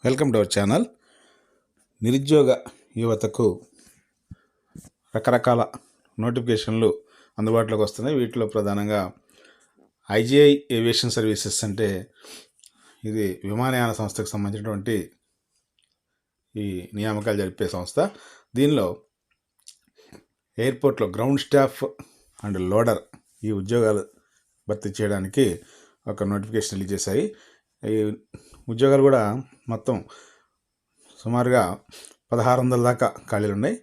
Welcome to our channel. నిరుద్యోగ యువతకు రకరకాల నోటిఫికేషన్లు అందుబాటులోకి వస్తున్నాయి. వీటిలో ప్రధానంగా ఐజీఐ ఏవియేషన్ సర్వీసెస్ అంటే ఇది విమానయాన సంస్థకు సంబంధించినటువంటి ఈ నియామకాలు జరిపే సంస్థ. దీనిలో ఎయిర్పోర్ట్లో గ్రౌండ్ స్టాఫ్ అండ్ లోడర్ ఈ ఉద్యోగాలు భర్తీ చేయడానికి ఒక నోటిఫికేషన్ రిలీజ్ చేశాయి. ఈ ఉద్యోగాలు కూడా మొత్తం సుమారుగా 1600 దాకా ఖాళీలు ఉన్నాయి.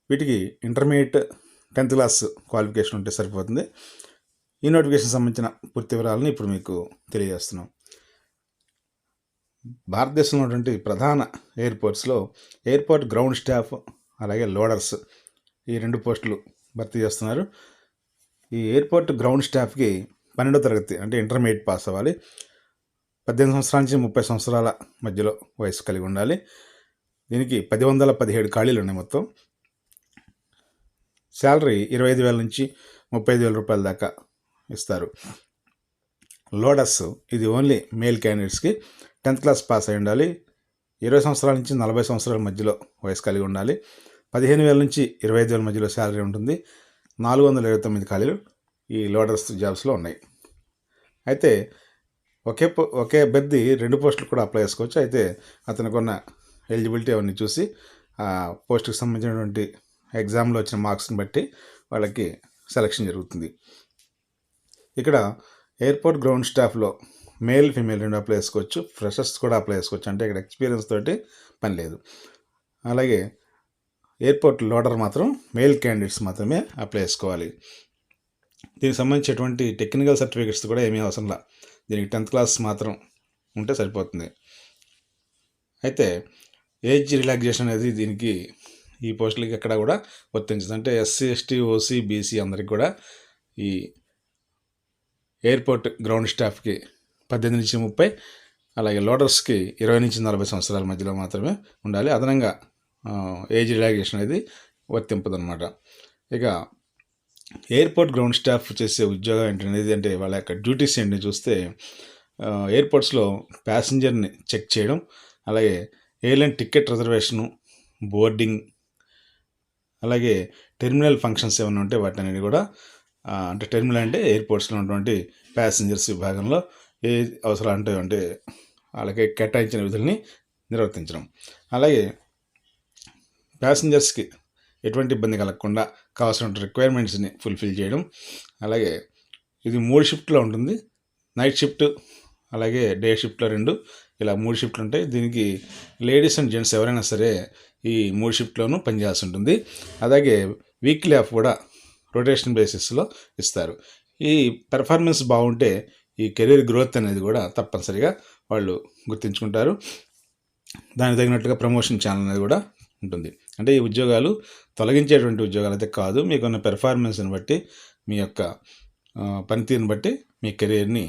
వీటికి ఇంటర్మీడియట్ 10th క్లాస్ క్వాలిఫికేషన్ ఉంటే సరిపోతుంది. ఈ నోటిఫికేషన్ సంబంధించిన పూర్తి వివరాలను ఇప్పుడు మీకు తెలియజేస్తున్నాం. భారతదేశంలో ఉన్నటువంటి ప్రధాన ఎయిర్పోర్ట్స్లో ఎయిర్పోర్ట్ గ్రౌండ్ స్టాఫ్ అలాగే లోడర్స్ ఈ 2 పోస్టులు భర్తీ చేస్తున్నారు. ఈ ఎయిర్పోర్ట్ గ్రౌండ్ స్టాఫ్కి 12వ తరగతి అంటే ఇంటర్మీడియట్ పాస్ అవ్వాలి. 18 సంవత్సరాల నుంచి 30 సంవత్సరాల మధ్యలో వయసు కలిగి ఉండాలి. దీనికి 1017 ఖాళీలు ఉన్నాయి మొత్తం. శాలరీ 25,000 నుంచి 35,000 రూపాయల దాకా ఇస్తారు. లోడర్స్ ఇది ఓన్లీ మేల్ క్యాండిడేట్స్కి 10th క్లాస్ పాస్ అయి ఉండాలి. 20 సంవత్సరాల నుంచి 40 సంవత్సరాల మధ్యలో వయసు కలిగి ఉండాలి. 15,000 నుంచి 25,000 మధ్యలో శాలరీ ఉంటుంది. 429 ఖాళీలు ఈ లోడర్స్ జాబ్స్లో ఉన్నాయి. అయితే ఒకే అభ్యర్థి 2 పోస్టులు కూడా అప్లై చేసుకోవచ్చు. అయితే అతనికి ఉన్న ఎలిజిబిలిటీ అవన్నీ చూసి ఆ పోస్టుకి సంబంధించినటువంటి ఎగ్జామ్లో వచ్చిన మార్క్స్ని బట్టి వాళ్ళకి సెలక్షన్ జరుగుతుంది. ఇక్కడ ఎయిర్పోర్ట్ గ్రౌండ్ స్టాఫ్లో మేల్ ఫీమేల్ 2 అప్లై చేసుకోవచ్చు. ఫ్రెషర్స్ కూడా అప్లై చేసుకోవచ్చు. అంటే ఇక్కడ ఎక్స్పీరియన్స్ తోటి పని లేదు. అలాగే ఎయిర్పోర్ట్ లోడర్ మాత్రం మేల్ క్యాండిడేట్స్ మాత్రమే అప్లై చేసుకోవాలి. దీనికి సంబంధించినటువంటి టెక్నికల్ సర్టిఫికేట్స్ కూడా ఏమీ అవసరం లేదు. దీనికి 10th క్లాస్ మాత్రం ఉంటే సరిపోతుంది. అయితే ఏజ్ రిలాక్సేషన్ అనేది దీనికి ఈ పోస్టులకి ఎక్కడ కూడా వర్తించదు. అంటే ఎస్సీ ఎస్టీ ఓసీ బీసీ అందరికి కూడా ఈ ఎయిర్పోర్ట్ గ్రౌండ్ స్టాఫ్కి 18 నుంచి 30, అలాగే లోడర్స్కి 20 నుంచి 40 సంవత్సరాల మధ్యలో మాత్రమే ఉండాలి. అదనంగా ఏజ్ రిలాక్సేషన్ అనేది వర్తింపదనమాట. ఇక ఎయిర్పోర్ట్ గ్రౌండ్ స్టాఫ్ చేసే ఉద్యోగం ఏంటనేది అంటే వాళ్ళ యొక్క డ్యూటీస్ ఏంటి చూస్తే ఎయిర్పోర్ట్స్లో ప్యాసింజర్ని చెక్ చేయడం, అలాగే ఎయిర్లైన్ టికెట్ రిజర్వేషను, బోర్డింగ్, అలాగే టెర్మినల్ ఫంక్షన్స్ ఏమైనా ఉంటే వాటిని కూడా అంటే టెర్మినల్ అంటే ఎయిర్పోర్ట్స్లో ఉన్నటువంటి ప్యాసింజర్స్ విభాగంలో ఏ అవసరాలు అంటే వాళ్ళకి కేటాయించిన విధుల్ని నిర్వర్తించడం, అలాగే ప్యాసింజర్స్కి ఎటువంటి ఇబ్బంది కలగకుండా కావాల్సిన రిక్వైర్మెంట్స్ని ఫుల్ఫిల్ చేయడం. అలాగే ఇది 3 షిఫ్ట్లో ఉంటుంది. నైట్ షిఫ్ట్ అలాగే డే షిఫ్ట్లో 2 ఇలా 3 షిఫ్ట్లు ఉంటాయి. దీనికి లేడీస్ అండ్ జెంట్స్ ఎవరైనా సరే ఈ 3 షిఫ్ట్లోనూ పనిచేయాల్సి ఉంటుంది. అలాగే వీక్లీ ఆఫ్ కూడా రొటేషన్ బేసిస్లో ఇస్తారు. ఈ పెర్ఫార్మెన్స్ బాగుంటే ఈ కెరీర్ గ్రోత్ అనేది కూడా తప్పనిసరిగా వాళ్ళు గుర్తించుకుంటారు. దానికి తగినట్టుగా ప్రమోషన్ ఛానల్ అనేది కూడా ఉంటుంది. అంటే ఈ ఉద్యోగాలు తొలగించేటువంటి ఉద్యోగాలు అయితే కాదు. మీకున్న పెర్ఫార్మెన్స్ని బట్టి మీ యొక్క పనితీరుని బట్టి మీ కెరీర్ని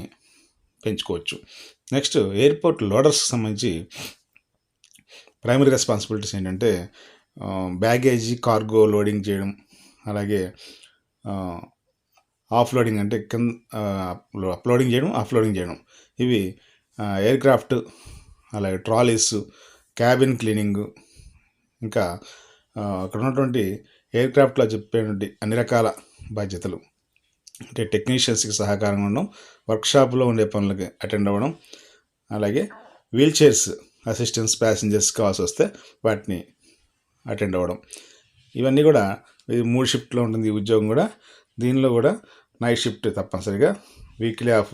పెంచుకోవచ్చు. నెక్స్ట్ ఎయిర్పోర్ట్ లోడర్స్కి సంబంధించి ప్రైమరీ రెస్పాన్సిబిలిటీస్ ఏంటంటే బ్యాగేజీ కార్గో లోడింగ్ చేయడం, అలాగే ఆఫ్లోడింగ్ అంటే అప్లోడింగ్ చేయడం ఆఫ్లోడింగ్ చేయడం, ఇవి ఎయిర్క్రాఫ్ట్, అలాగే ట్రాలీస్, క్యాబిన్ క్లీనింగ్, ఇంకా అక్కడ ఉన్నటువంటి ఎయిర్క్రాఫ్ట్లో చెప్పేటువంటి అన్ని రకాల బాధ్యతలు అంటే టెక్నీషియన్స్కి సహకారంగా ఉండడం, వర్క్షాప్లో ఉండే పనులకి అటెండ్ అవ్వడం, అలాగే వీల్ చైర్స్ అసిస్టెన్స్ ప్యాసింజర్స్ కావాల్సి వస్తే వాటిని అటెండ్ అవ్వడం, ఇవన్నీ కూడా ఇది 3 షిఫ్ట్లో ఉంటుంది ఈ ఉద్యోగం కూడా. దీనిలో కూడా నైట్ షిఫ్ట్ తప్పనిసరిగా, వీక్లీ ఆఫ్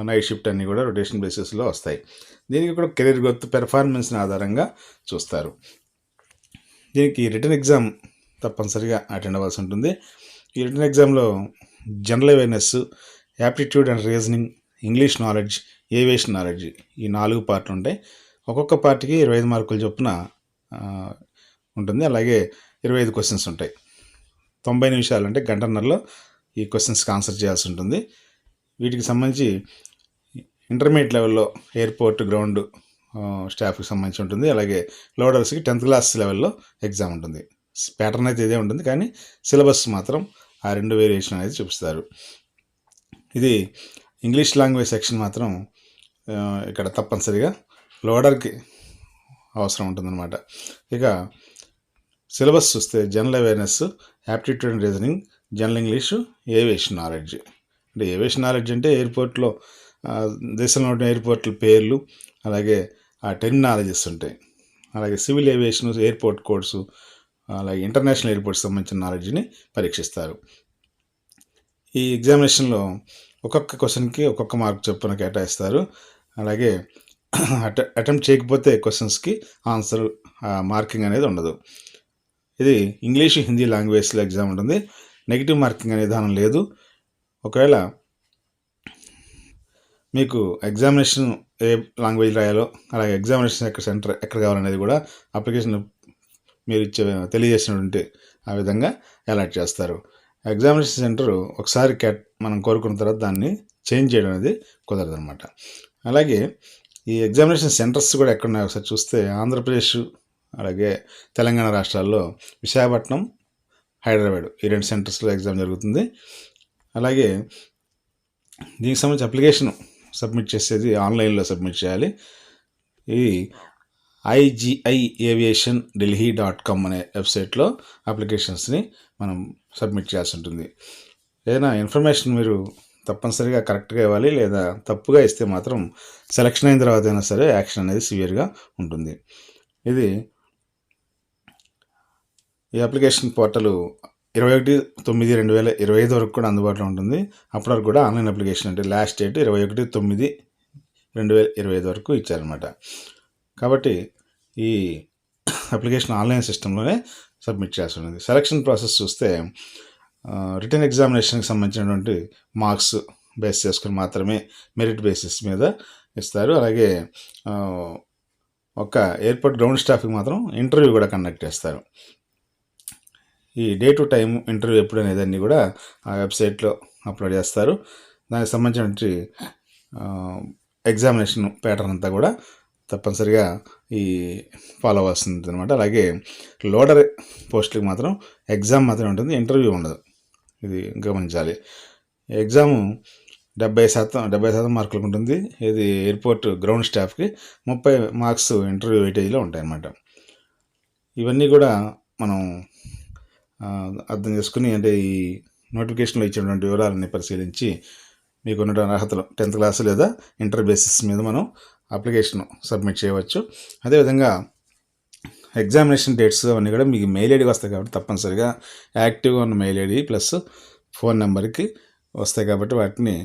నైట్ షిఫ్ట్ అన్నీ కూడా రొటేషన్ బేసిస్లో వస్తాయి. దీనికి కూడా కెరీర్ గ్రోత్ పెర్ఫార్మెన్స్ని ఆధారంగా చూస్తారు. దీనికి రిటన్ ఎగ్జామ్ తప్పనిసరిగా అటెండ్ అవ్వాల్సి ఉంటుంది. ఈ రిటన్ ఎగ్జామ్లో general awareness, aptitude and reasoning, English knowledge, aviation knowledge ఈ 4 పార్ట్లు ఉంటాయి. ఒక్కొక్క పార్ట్కి 25 మార్కులు చొప్పున ఉంటుంది. అలాగే 25 క్వశ్చన్స్ ఉంటాయి. 90 నిమిషాలు అంటే గంటన్నరలో ఈ క్వశ్చన్స్కి ఆన్సర్ చేయాల్సి ఉంటుంది. వీటికి సంబంధించి ఇంటర్మీడియట్ లెవెల్లో ఎయిర్పోర్ట్ గ్రౌండ్ స్టాఫ్కి సంబంధించి ఉంటుంది. అలాగే లోడర్స్కి 10th క్లాస్ లెవెల్లో ఎగ్జామ్ ఉంటుంది. ప్యాటర్న్ అయితే ఇదే ఉంటుంది, కానీ సిలబస్ మాత్రం ఆ 2 వేరియేషన్ అనేది చూపిస్తారు. ఇది ఇంగ్లీష్ లాంగ్వేజ్ సెక్షన్ మాత్రం ఇక్కడ తప్పనిసరిగా లోడర్కి అవసరం ఉంటుందన్నమాట. ఇక సిలబస్ చూస్తే general awareness, aptitude and reasoning, general English, aviation knowledge. అంటే ఏవియేషన్ నాలెడ్జ్ అంటే ఎయిర్పోర్ట్లో దేశంలో ఉన్న ఎయిర్పోర్ట్ల పేర్లు, అలాగే ఆ టెర్మినాలజీస్ ఉంటాయి. అలాగే సివిల్ ఏవియేషన్, ఎయిర్పోర్ట్ కోడ్స్, అలాగే ఇంటర్నేషనల్ ఎయిర్పోర్ట్స్ సంబంధించిన నాలెడ్జ్ని పరీక్షిస్తారు. ఈ ఎగ్జామినేషన్లో ఒక్కొక్క క్వశ్చన్కి ఒక్కొక్క మార్క్ చొప్పున కేటాయిస్తారు. అలాగే అటెంప్ట్ చేయకపోతే క్వశ్చన్స్కి ఆన్సర్ మార్కింగ్ అనేది ఉండదు. ఇది ఇంగ్లీష్, హిందీ లాంగ్వేజ్లో ఎగ్జామ్ ఉంటుంది. నెగిటివ్ మార్కింగ్ అనే విధానం లేదు. ఒకవేళ మీకు ఎగ్జామినేషన్ ఏ లాంగ్వేజ్ రాయాలో, అలాగే ఎగ్జామినేషన్ సెంటర్ ఎక్కడ కావాలనేది కూడా అప్లికేషన్ మీరు తెలియజేసినటువంటి ఆ విధంగా అలాట్ చేస్తారు. ఎగ్జామినేషన్ సెంటర్ ఒకసారి మనం కోరుకున్న తర్వాత దాన్ని చేంజ్ చేయడం అనేది కుదరదు అనమాట. అలాగే ఈ ఎగ్జామినేషన్ సెంటర్స్ కూడా ఎక్కడున్నాయో ఒకసారి చూస్తే ఆంధ్రప్రదేశ్, అలాగే తెలంగాణ రాష్ట్రాల్లో విశాఖపట్నం, హైదరాబాద్ ఈ 2 సెంటర్స్లో ఎగ్జామ్ జరుగుతుంది. అలాగే దీనికి సంబంధించి అప్లికేషన్ సబ్మిట్ చేసేది ఆన్లైన్లో సబ్మిట్ చేయాలి. ఈ IGIaviationdelhi.com అనే వెబ్సైట్లో అప్లికేషన్స్ని మనం సబ్మిట్ చేయాల్సి ఉంటుంది. ఏదైనా ఇన్ఫర్మేషన్ మీరు తప్పనిసరిగా కరెక్ట్గా ఇవ్వాలి, లేదా తప్పుగా ఇస్తే మాత్రం సెలక్షన్ అయిన తర్వాత అయినా సరే యాక్షన్ అనేది సివియర్గా ఉంటుంది. ఈ అప్లికేషన్ పోర్టల్ 21/9/2025 వరకు కూడా అందుబాటులో ఉంటుంది. అప్పటి వరకు కూడా ఆన్లైన్ అప్లికేషన్ అంటే లాస్ట్ డేట్ 21/9/2025 వరకు ఇచ్చారనమాట. కాబట్టి ఈ అప్లికేషన్ ఆన్లైన్ సిస్టంలోనే సబ్మిట్ చేయాల్సి ఉంటుంది. సెలక్షన్ ప్రాసెస్ చూస్తే రిటన్ ఎగ్జామినేషన్కి సంబంధించినటువంటి మార్క్స్ బేస్ చేసుకుని మాత్రమే మెరిట్ బేసిస్ మీద ఇస్తారు. అలాగే ఒక ఎయిర్పోర్ట్ గ్రౌండ్ స్టాఫ్కి మాత్రం ఇంటర్వ్యూ కూడా కండక్ట్ చేస్తారు. ఈ డే టు టైం ఇంటర్వ్యూ ఎప్పుడు అనేదాన్ని కూడా ఆ వెబ్సైట్లో అప్లోడ్ చేస్తారు. దానికి సంబంధించిన ఎగ్జామినేషన్ ప్యాటర్న్ అంతా కూడా తప్పనిసరిగా ఈ ఫాలో అవ్వాల్సింది అనమాట. అలాగే లోడర్ పోస్టులకు మాత్రం ఎగ్జామ్ మాత్రమే ఉంటుంది, ఇంటర్వ్యూ ఉండదు. ఇది గమనించాలి. ఎగ్జాము 70% మార్కులకు ఉంటుంది. ఇది ఎయిర్పోర్ట్ గ్రౌండ్ స్టాఫ్కి 30 మార్క్స్ ఇంటర్వ్యూ వెయిటేజ్లో ఉంటాయన్నమాట. ఇవన్నీ కూడా మనం అర్థం చేసుకుని, అంటే ఈ నోటిఫికేషన్లో ఇచ్చినటువంటి వివరాలని పరిశీలించి మీకు ఉన్నటువంటి అర్హతలు 10th క్లాస్ లేదా ఇంటర్ బేసిస్ మీద మనం అప్లికేషన్ సబ్మిట్ చేయవచ్చు. అదేవిధంగా ఎగ్జామినేషన్ డేట్స్ అవన్నీ కూడా మీకు మెయిల్ ఐడికి వస్తాయి కాబట్టి తప్పనిసరిగా యాక్టివ్గా ఉన్న మెయిల్ ఐడి ప్లస్ ఫోన్ నెంబర్కి వస్తాయి కాబట్టి వాటిని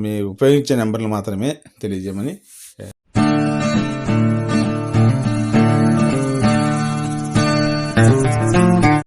మీ ఉపయోగించే నెంబర్లు మాత్రమే తెలియజేయమని